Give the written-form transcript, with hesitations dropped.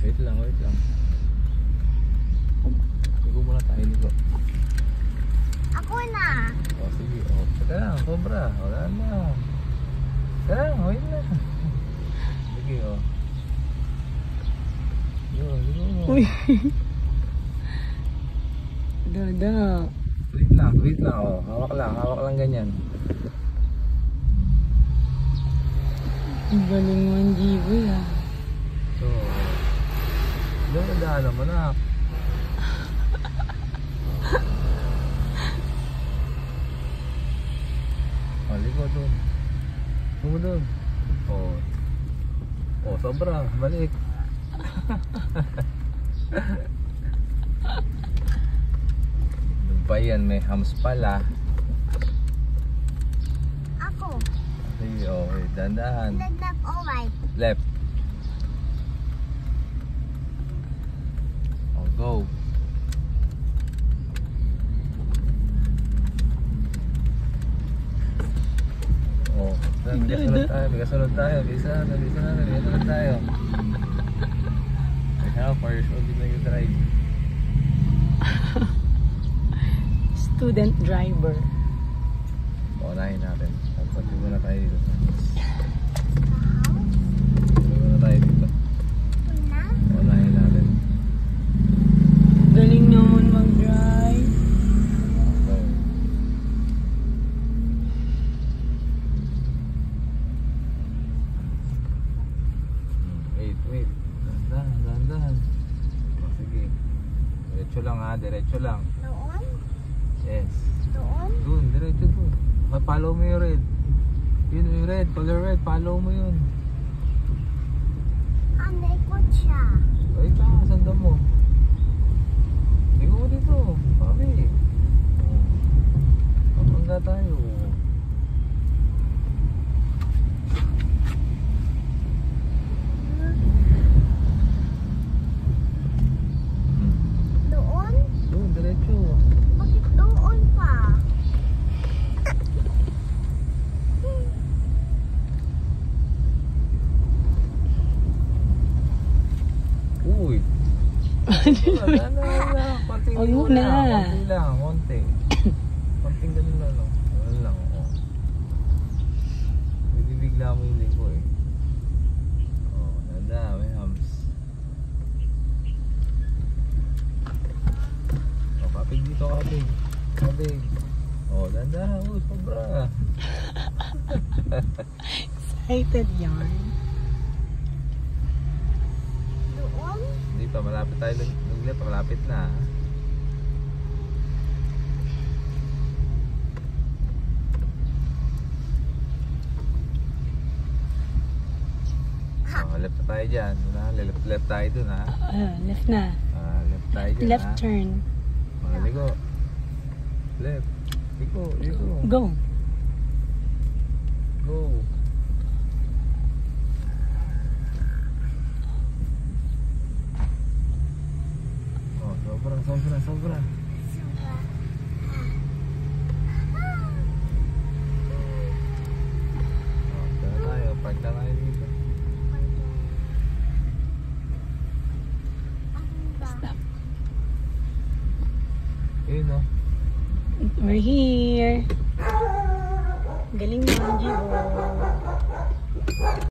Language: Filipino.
Wait lang, wait lang. Ligo muna tayo, ligo. Ako na. O, sige. O, teka lang, sobra. Wala na. Teka lang, wait lang. Sige, o. Ligo mo. Uy. Dada. Wait lang, o. Hawak lang ganyan. Galing mo ang Jiboy ah. So, doon na daanan mo na. O, ligo doon. Ligo doon. O, sobra. Balik. Doon pa yan, may hams pala. Ako. Sige, okay, dandahan. Left or right? Left. O, go. Oh, may kasunod tayo. Bisa na tayo. Like how far you're supposed to be yung drive? Student driver. Unahin natin. Pagpatuloy muna tayo dito. Pagpatuloy muna tayo dito. Una? Unahin natin. Galing naman mag-drive. Go. Wait. Dahan. Oh, sige. Diretso lang ha, diretso lang. Doon? Yes. Doon? Doon, diretso doon. Follow mo yung red. Yun yung red, color red, follow mo yun. May ikot siya. Ay ka, sanda mo. Tingnan mo dito, papi. Pamangga tayo. Doon? Doon, diretso. Bakit doon pa? Uy. Wala. Konting Huwag mo na. Konti lang, konti. Konting ganun lang, no? Ganun lang, oo. Bibigla mo yung lingko eh. Oh, nanda, may hams. Oh, kapig dito, kapig. Kapig. Oh, nanda, sobra. Excited yarn. Doon? Hindi pa, malapit tayo nag-left, malapit na. Oh, left na tayo dyan. Left tayo dun ha. Left na. Left tayo dyan Left ha. turn. Ligo. Left. Ligo. Go. Go. Oh, sobra. Sobra. Oh, tara tayo. Park na tayo dito. Stop. Yun o. We're here. Galing mo ang Jiboy.